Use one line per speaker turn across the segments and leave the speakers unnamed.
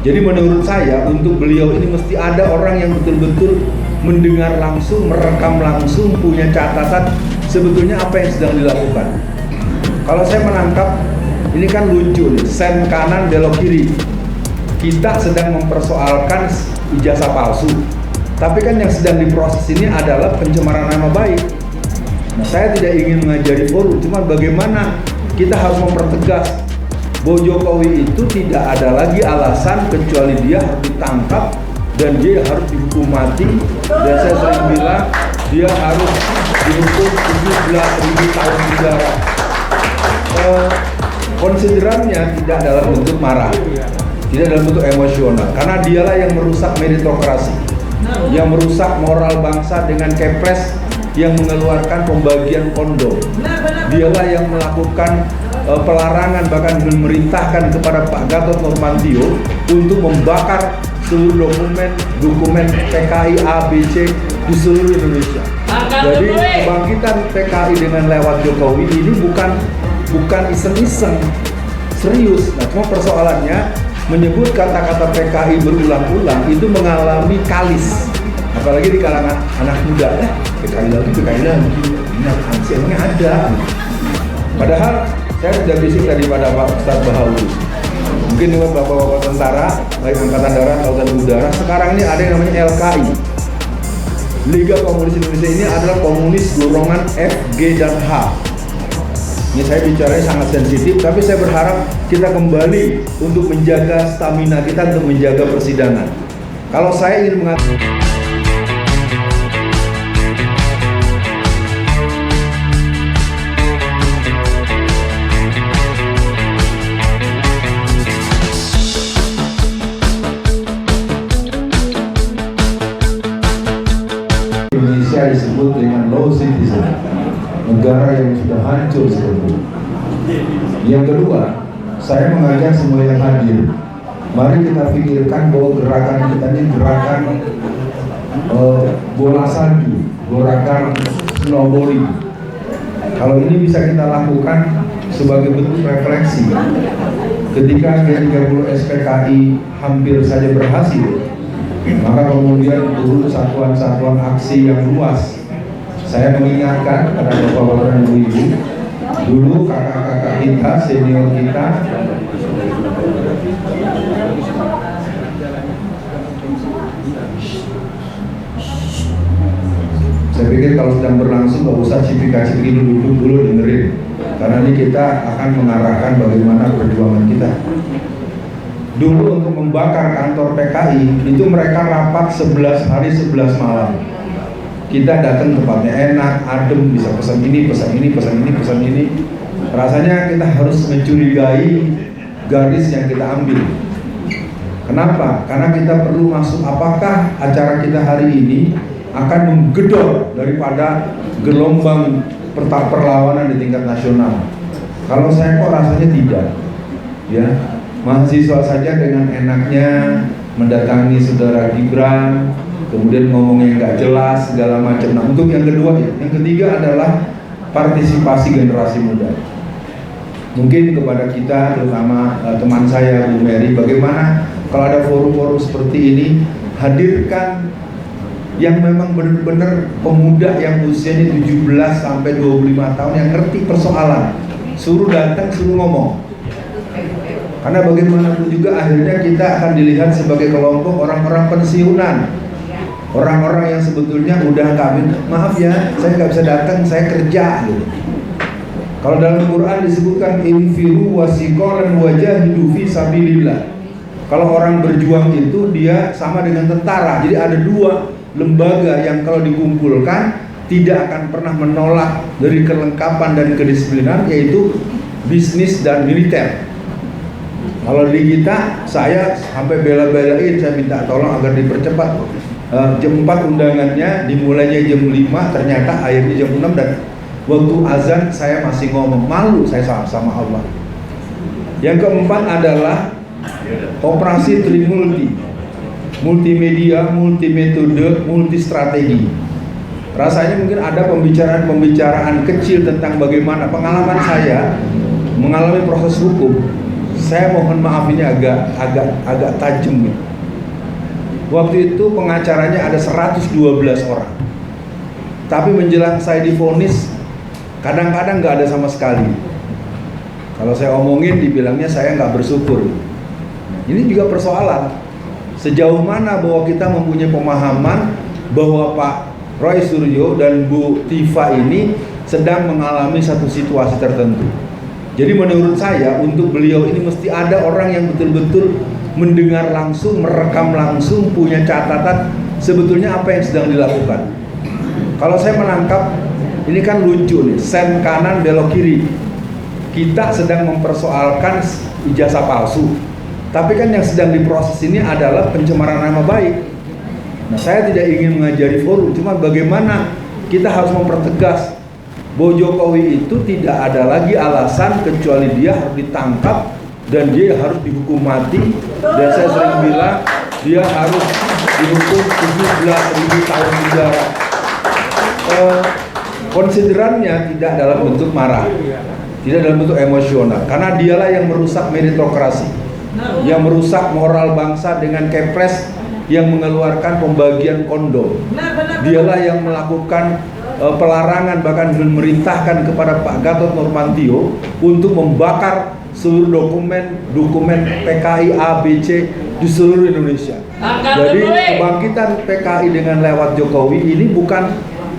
Jadi menurut saya untuk beliau ini mesti ada orang yang betul-betul mendengar langsung, merekam langsung, punya catatan sebetulnya apa yang sedang dilakukan. Kalau saya menangkap, ini kan lucu nih, sen kanan belok kiri. Kita sedang mempersoalkan ijazah palsu, tapi kan yang sedang diproses ini adalah pencemaran nama baik. Nah, saya tidak ingin mengajari forum, cuma bagaimana kita harus mempertegas bahwa Jokowi itu tidak ada lagi alasan kecuali dia harus ditangkap dan dia harus dihukum mati, dan saya sering bilang dia harus dihukum 17.000 tahun penjara. Konsiderannya tidak dalam bentuk marah, tidak dalam bentuk emosional, karena dialah yang merusak meritokrasi, yang merusak moral bangsa dengan Kepres yang mengeluarkan pembagian kondom. Dialah yang melakukan pelarangan, bahkan memerintahkan kepada Pak Gatot Nurmantio untuk membakar seluruh dokumen PKI A, B, C di seluruh Indonesia. Jadi kebangkitan PKI dengan lewat Jokowi ini bukan iseng-iseng, serius. Nah, cuma persoalannya menyebut kata-kata PKI berulang-ulang itu mengalami kalis, apalagi di kalangan anak muda. PKI lagi, ini apaan sih, emangnya ada? Padahal saya sudah bisik tadi pada Pak Ustadz Bahauli, mungkin dengan bapak-bapak tentara, baik Angkatan Darat, Lautan Udara, sekarang ini ada yang namanya LKI, Liga Komunis Indonesia. Ini adalah komunis golongan F, G, dan H. Ini saya bicaranya sangat sensitif, tapi saya berharap kita kembali untuk menjaga stamina kita, untuk menjaga persidangan. Kalau saya ingin mengatakan Indonesia disebut dengan low citizen, negara yang sudah hancur seperti itu. Yang kedua, saya mengajak semua yang hadir, mari kita pikirkan bahwa gerakan kita ini gerakan bola salju, gerakan snowballing. Kalau ini bisa kita lakukan sebagai bentuk refleksi, ketika G30 SPKI hampir saja berhasil, maka kemudian turun satuan-satuan aksi yang luas. Saya mengingatkan pada bapak-bapak dan ibu-ibu, dulu kakak-kakak kita, senior kita, saya pikir kalau sedang berlangsung gak usah cipika-cipiki, duduk dulu dengerin, karena ini kita akan mengarahkan bagaimana perjuangan kita. Dulu untuk membakar kantor PKI itu mereka rapat 11 hari 11 malam. Kita datang tempatnya enak, adem, bisa pesan ini, pesan ini, pesan ini, pesan ini. Rasanya kita harus mencurigai garis yang kita ambil. Kenapa? Karena kita perlu masuk, apakah acara kita hari ini akan menggedor daripada gelombang perlawanan di tingkat nasional. Kalau saya kok rasanya tidak, ya. Mahasiswa saja dengan enaknya mendatangi saudara Gibran, kemudian ngomongnya nggak jelas segala macam. Nah, untuk yang kedua, yang ketiga adalah partisipasi generasi muda. Mungkin kepada kita, terutama teman saya Bu Mary, bagaimana kalau ada forum-forum seperti ini, hadirkan yang memang benar-benar pemuda yang usianya 17 sampai 25 tahun yang ngerti persoalan. Suruh datang, suruh ngomong. Karena bagaimanapun juga akhirnya kita akan dilihat sebagai kelompok orang-orang pensiunan, orang-orang yang sebetulnya udah kawin. Maaf ya, saya nggak bisa datang, saya kerja gitu. Kalau dalam Quran disebutkan infiru wasiqalan wajahidu fi sabilillah. Kalau orang berjuang itu dia sama dengan tentara. Jadi ada dua lembaga yang kalau dikumpulkan tidak akan pernah menolak dari kelengkapan dan kedisiplinan, yaitu bisnis dan militer. Kalau di kita, saya sampai bela-belain, saya minta tolong agar dipercepat. Jam 4 undangannya, dimulainya jam 5, ternyata akhirnya jam 6, dan waktu azan saya masih ngomong, malu saya sama Allah. Yang keempat adalah operasi trimulti, multimedia, multimetode, multistrategi. Rasanya mungkin ada pembicaraan kecil tentang bagaimana pengalaman saya mengalami proses hukum. Saya mohon maaf ini agak tajam nih. Waktu itu pengacaranya ada 112 orang. Tapi menjelang saya divonis, kadang-kadang nggak ada sama sekali. Kalau saya omongin, dibilangnya saya nggak bersyukur. Ini juga persoalan. Sejauh mana bahwa kita mempunyai pemahaman bahwa Pak Roy Suryo dan Bu Tifa ini sedang mengalami satu situasi tertentu. Jadi menurut saya untuk beliau ini mesti ada orang yang betul-betul mendengar langsung, merekam langsung, punya catatan sebetulnya apa yang sedang dilakukan. Kalau saya menangkap, ini kan lucu nih, sen kanan belok kiri. Kita sedang mempersoalkan ijazah palsu, tapi kan yang sedang diproses ini adalah pencemaran nama baik. Nah, saya tidak ingin mengajari forum, cuma bagaimana kita harus mempertegas bahwa Jokowi itu tidak ada lagi alasan kecuali dia harus ditangkap dan dia harus dihukum mati. Dan saya sering bilang dia harus dihukum 17.000 tahun penjara. Konsiderannya tidak dalam bentuk marah, tidak dalam bentuk emosional, karena dialah yang merusak meritokrasi, yang merusak moral bangsa dengan Kepres yang mengeluarkan pembagian kondom. Dialah yang melakukan pelarangan, bahkan memerintahkan kepada Pak Gatot Nurmantio untuk membakar seluruh dokumen PKI A, B, C di seluruh Indonesia. Jadi kebangkitan PKI dengan lewat Jokowi ini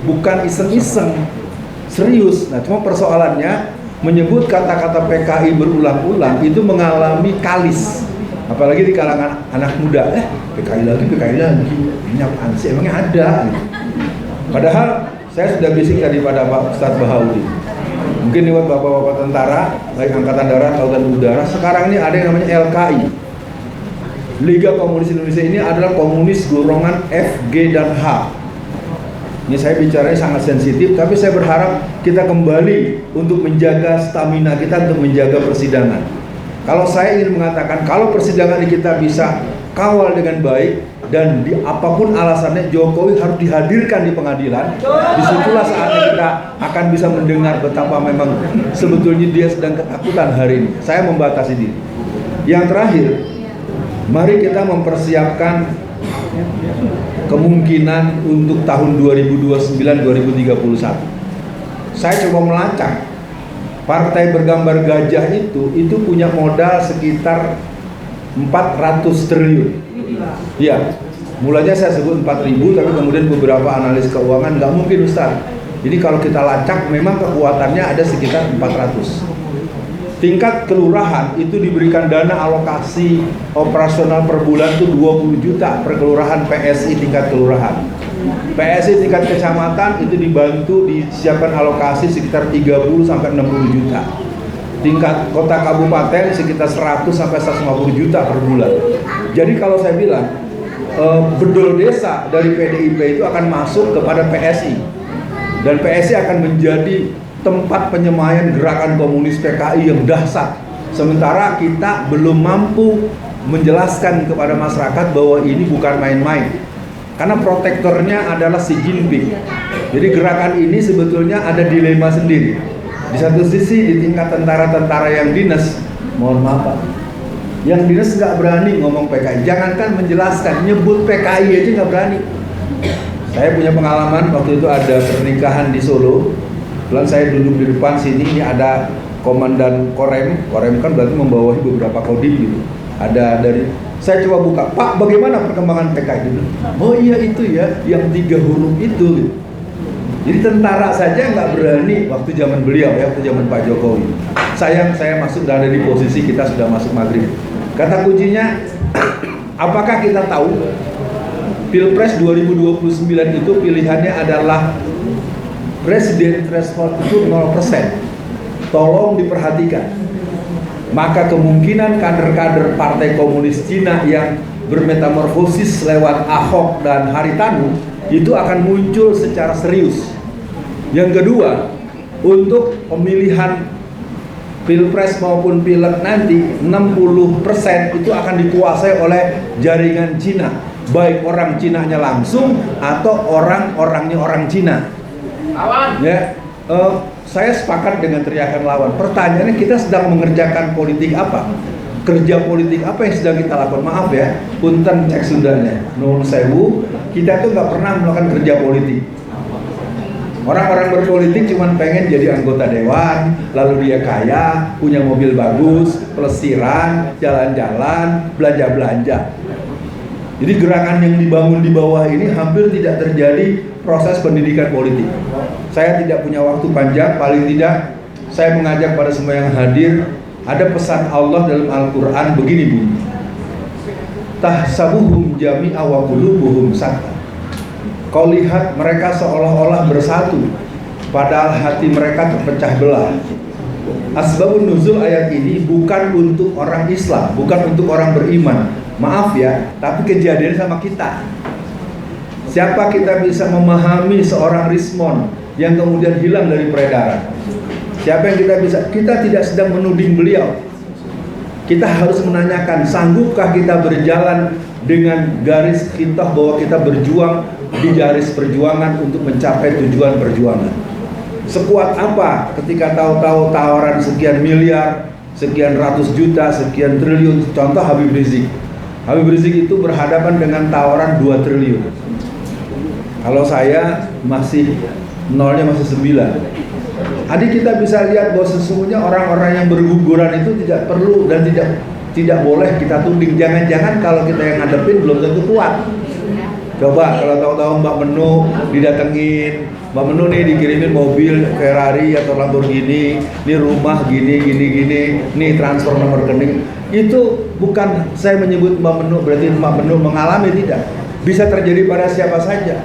bukan iseng-iseng, serius. Nah, cuma persoalannya menyebut kata-kata PKI berulang-ulang itu mengalami kalis, apalagi di kalangan anak muda. PKI lagi, ini apaan sih? Emangnya ada? Padahal saya sudah bisik tadi pada Pak Ustadz Bahaudi. Mungkin lewat bapak-bapak tentara, baik Angkatan Darat, Lautan Udara. Sekarang ini ada yang namanya LKI. Liga Komunis Indonesia ini adalah komunis golongan F, G, dan H. Ini saya bicaranya sangat sensitif, tapi saya berharap kita kembali untuk menjaga stamina kita untuk menjaga persidangan. Kalau saya ingin mengatakan, kalau persidangan kita bisa kawal dengan baik dan apapun alasannya Jokowi harus dihadirkan di pengadilan, disitulah saatnya kita akan bisa mendengar betapa memang sebetulnya dia sedang ketakutan hari ini. Saya membatasi diri. Yang terakhir, mari kita mempersiapkan kemungkinan untuk tahun 2029-2031. Saya coba melacak partai bergambar gajah itu punya modal sekitar 400 triliun. Ya, mulanya saya sebut 4.000, tapi kemudian beberapa analis keuangan nggak mungkin Ustaz. Jadi kalau kita lacak memang kekuatannya ada sekitar 400. Tingkat kelurahan itu diberikan dana alokasi operasional per bulan itu 20 juta per kelurahan PSI tingkat kelurahan. PSI tingkat kecamatan itu dibantu disiapkan alokasi sekitar 30 sampai 60 juta. Tingkat kota kabupaten sekitar 100 sampai 150 juta per bulan. Jadi kalau saya bilang bedol desa dari PDIP itu akan masuk kepada PSI, dan PSI akan menjadi tempat penyemayan gerakan komunis PKI yang dahsyat. Sementara kita belum mampu menjelaskan kepada masyarakat bahwa ini bukan main-main, karena protektornya adalah Xi Jinping. Jadi gerakan ini sebetulnya ada dilema sendiri. Di satu sisi di tingkat tentara-tentara yang dinas, mohon maaf Pak, yang dinas nggak berani ngomong PKI, jangankan menjelaskan, nyebut PKI aja nggak berani. Saya punya pengalaman waktu itu ada pernikahan di Solo. Kemudian saya duduk di depan sini, ini ada komandan Korem kan berarti membawahi beberapa kodim gitu. Ada dari, saya coba buka, Pak bagaimana perkembangan PKI dulu? Oh iya itu ya, yang 3 huruf itu gitu. Jadi tentara saja nggak berani waktu zaman beliau ya, waktu zaman Pak Jokowi. Sayang saya masuk dan ada di posisi kita sudah masuk maghrib. Kata kuncinya, apakah kita tahu Pilpres 2029 itu pilihannya adalah presiden threshold itu 0%. Tolong diperhatikan. Maka kemungkinan kader-kader Partai Komunis Cina yang bermetamorfosis lewat Ahok dan Haritanu itu akan muncul secara serius. Yang kedua, untuk pemilihan Pilpres maupun Pileg nanti 60% itu akan dikuasai oleh jaringan Cina, baik orang Cinanya langsung atau orang-orangnya orang Cina. Ya, saya sepakat dengan teriakan lawan. Pertanyaannya, kita sedang mengerjakan politik apa? kerja politik apa yang sedang kita lakukan? Maaf ya, punten cek Sundanya, nuwun sewu, kita tuh nggak pernah melakukan kerja politik. Orang-orang berpolitik cuma pengen jadi anggota dewan, lalu dia kaya, punya mobil bagus, pelesiran, jalan-jalan, belanja-belanja. Jadi gerakan yang dibangun di bawah ini hampir tidak terjadi proses pendidikan politik. Saya tidak punya waktu panjang, paling tidak saya mengajak pada semua yang hadir, ada pesan Allah dalam Al-Quran begini bunyi. Tahsabuhum jami'a wa qulubuhum shatta. Kau lihat mereka seolah-olah bersatu, padahal hati mereka terpecah belah. Asbabun nuzul ayat ini bukan untuk orang Islam, bukan untuk orang beriman. Maaf ya, tapi kejadian sama kita. Siapa kita bisa memahami seorang Rismon yang kemudian hilang dari peredaran? Siapa yang kita bisa? Kita tidak sedang menuding beliau. Kita harus menanyakan, sanggupkah kita berjalan dengan garis khitah bahwa kita berjuang di garis perjuangan untuk mencapai tujuan perjuangan? Sekuat apa ketika tahu-tahu tawaran sekian miliar, sekian ratus juta, sekian triliun? Contoh Habib Rizik. Habib Rizik itu berhadapan dengan tawaran 2 triliun. Kalau saya masih nolnya masih 9. Adik kita bisa lihat bahwa sesungguhnya orang-orang yang berguguran itu tidak perlu dan tidak boleh kita tuding. Jangan-jangan kalau kita yang ngadepin belum tentu kuat. Coba kalau tahu-tahu Mbak Menu didatengin, Mbak Menu nih dikirimin mobil Ferrari atau Lamborghini, ini rumah gini, nih transfer nomor rekening. Itu bukan saya menyebut Mbak Menu berarti Mbak Menu mengalami, tidak. Bisa terjadi pada siapa saja.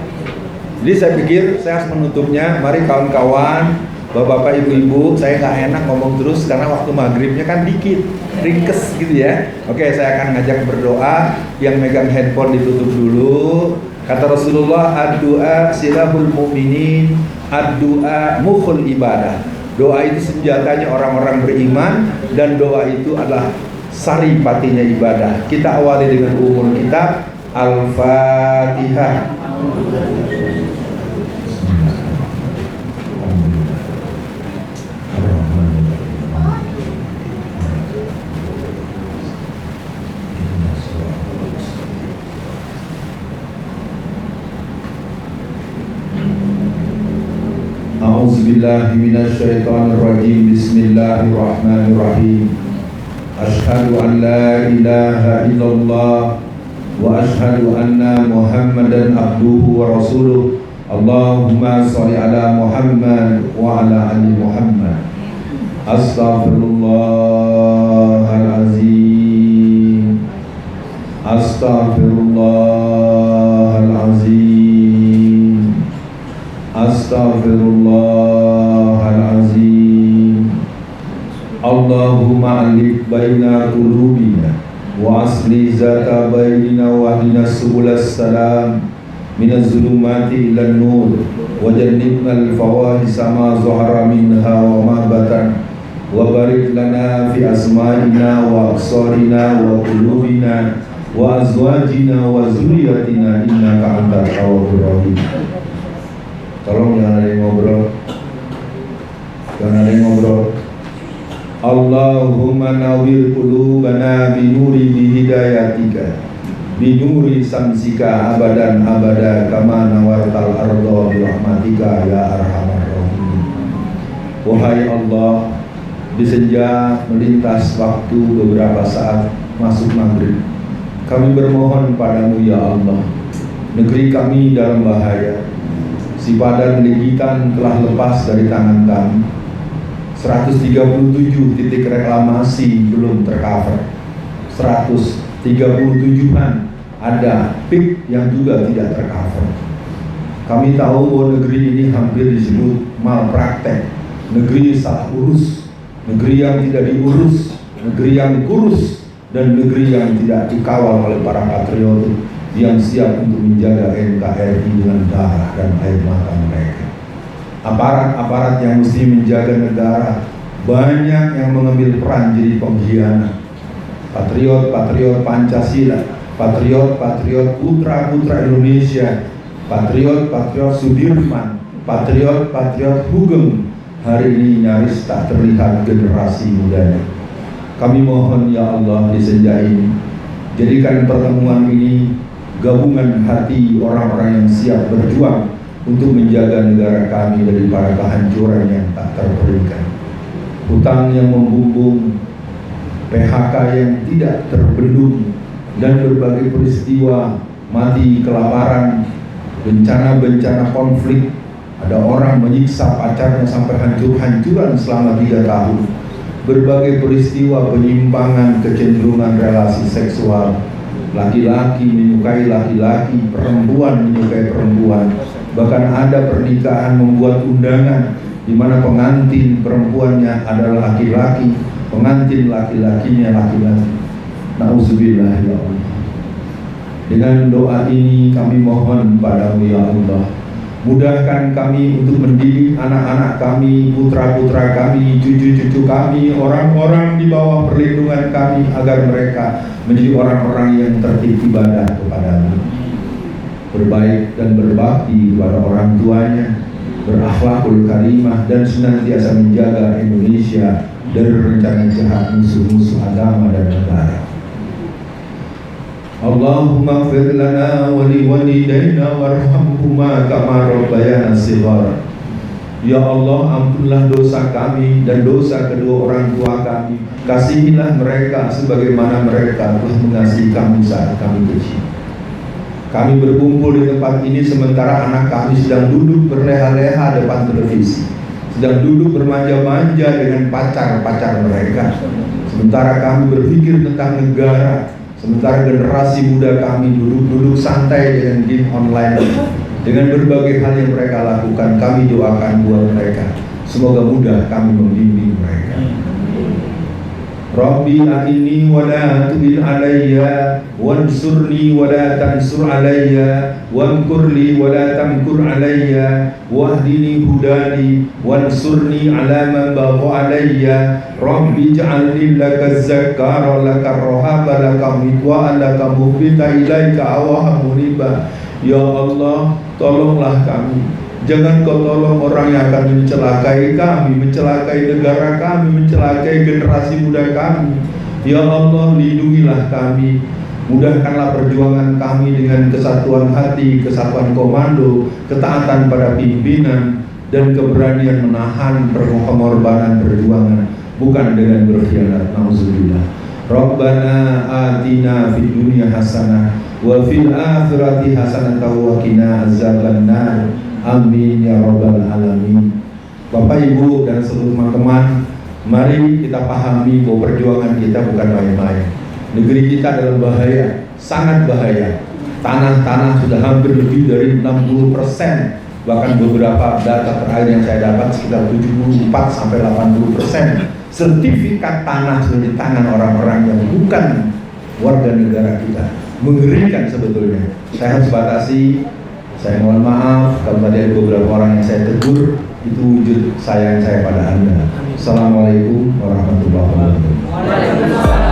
Jadi saya pikir saya harus menutupnya. Mari kawan-kawan, bapak-bapak, ibu-ibu, saya nggak enak ngomong terus karena waktu maghribnya kan dikit, ringkes gitu ya. Oke, saya akan ngajak berdoa. Yang megang handphone ditutup dulu. Kata Rasulullah, ad-du'a silahul mu'minin, ad-du'a mukhul ibadah. Doa itu senjatanya orang-orang beriman, dan doa itu adalah sari patinya ibadah. Kita awali dengan umul kitab. Al-Fatihah. A'udzubillahi minasyaitonirrajim. Bismillahirrahmanirrahim. Asyhadu an la ilaha illallah wa asyhadu anna Muhammadan abduhu wa rasuluh. Allahumma sholli ala Muhammad wa ala ali Muhammad. Astaghfirullahalazim. Astaghfirullahalazim. Astaghfirullahalazim. Allahumma alif baina qulubina wa asli zata bainina wa hdina subulas salam minaz zulumati ilan nur wa jannibna al-fawahisa ma zahara minha wa ma batan wa barik lana fi asma'ina wa absarina wa qulubina wa azwajina wa zuriyatina innaka antat tawwabur rahim. Tolong jangan ada yang ngobrol. Jangan ada yang ngobrol. Allahumma nawwir qulubana binuri bihidayatika binuri samsika abadan abada kama nawartal arda birahmatika ya arhamar rahimin. Wahai Allah, di senja melintas waktu beberapa saat masuk maghrib, kami bermohon padamu ya Allah, negeri kami dalam bahaya. Si Padan Legitan telah lepas dari tangan kami. 137 titik reklamasi belum tercover. 137-an ada pik yang juga tidak tercover. Kami tahu bahwa negeri ini hampir disebut malpraktek, negeri salah urus, negeri yang tidak diurus, negeri yang kurus, dan negeri yang tidak dikawal oleh para patriot yang siap untuk menjaga NKRI dengan darah dan air mata mereka. Aparat-aparat yang mesti menjaga negara banyak yang mengambil peran jadi pengkhianat. Patriot-patriot Pancasila, patriot-patriot putra-putra Indonesia, patriot-patriot Sudirman, patriot-patriot Hugeng, hari ini nyaris tak terlihat generasi mudanya. Kami mohon ya Allah di senja ini, jadikan pertemuan ini gabungan hati orang-orang yang siap berjuang untuk menjaga negara kami dari para kehancuran yang tak terperikan. Hutang yang membumbung, PHK yang tidak terbendung, dan berbagai peristiwa mati kelaparan, bencana-bencana konflik. Ada orang menyiksa pacarnya sampai hancur-hancuran selama 3 tahun. Berbagai peristiwa penyimpangan kecenderungan relasi seksual, laki-laki menyukai laki-laki, perempuan menyukai perempuan. Bahkan ada pernikahan membuat undangan di mana pengantin perempuannya adalah laki-laki, pengantin laki-lakinya laki-laki. Nauzubillah ya Allah. Dengan doa ini kami mohon padamu ya Allah, mudahkan kami untuk mendidik anak-anak kami, putra-putra kami, cucu-cucu kami, orang-orang di bawah perlindungan kami, agar mereka menjadi orang-orang yang tertib ibadah kepadamu, berbaik dan berbakti kepada orang tuanya, berakhlakul karimah, dan senantiasa menjaga Indonesia dari rencana jahat musuh-musuh agama dan negara. Allahumma ighfir lana wa liwalidayna warhamhuma kama rabbayana shighara. Ya Allah, ampunlah dosa kami dan dosa kedua orang tua kami. Kasihilah mereka sebagaimana mereka telah mengasihi kami saat kami kecil. Kami berkumpul di tempat ini sementara anak kami sedang duduk berleha-leha depan televisi, sedang duduk bermanja-manja dengan pacar-pacar mereka. Sementara kami berpikir tentang negara, sementara generasi muda kami duduk-duduk santai dengan game online. Dengan berbagai hal yang mereka lakukan, kami doakan buat mereka, semoga mudah kami membimbing mereka. Rabbi a'inni wa la tu'in alayya wansurni wa la tansur alayya wamkurli wa la tamkur alayya wahdini hudani wansurni ala man bagha alayya Rabbi ja'alni laka zakkara laka rohaba laka mitwa laka muhbita ilaika awaha muniba. Ya Allah, tolonglah kami. Jangan kau tolong orang yang akan mencelakai kami, mencelakai negara kami, mencelakai generasi muda kami. Ya Allah, lindungilah kami. Mudahkanlah perjuangan kami dengan kesatuan hati, kesatuan komando, ketaatan pada pimpinan, dan keberanian menahan pengorbanan perjuangan, bukan dengan berkhianat. Nauzubillah. Rabbana atina fid dunya hasanah wa fil akhirati hasanah wa qina azabannar. Amin ya rabbal alamin. Bapak Ibu dan seluruh teman-teman, mari kita pahami bahwa perjuangan kita bukan main-main. Negeri kita dalam bahaya, sangat bahaya. Tanah-tanah sudah hampir lebih dari 60%. Bahkan beberapa data terakhir yang saya dapat sekitar 74-80% sertifikat tanah sudah di tangan orang-orang yang bukan warga negara kita. Mengerikan sebetulnya. Saya harus batasi. Saya mohon maaf kalau tadi ada beberapa orang yang saya tegur, itu wujud sayang saya pada Anda. Assalamualaikum warahmatullahi wabarakatuh.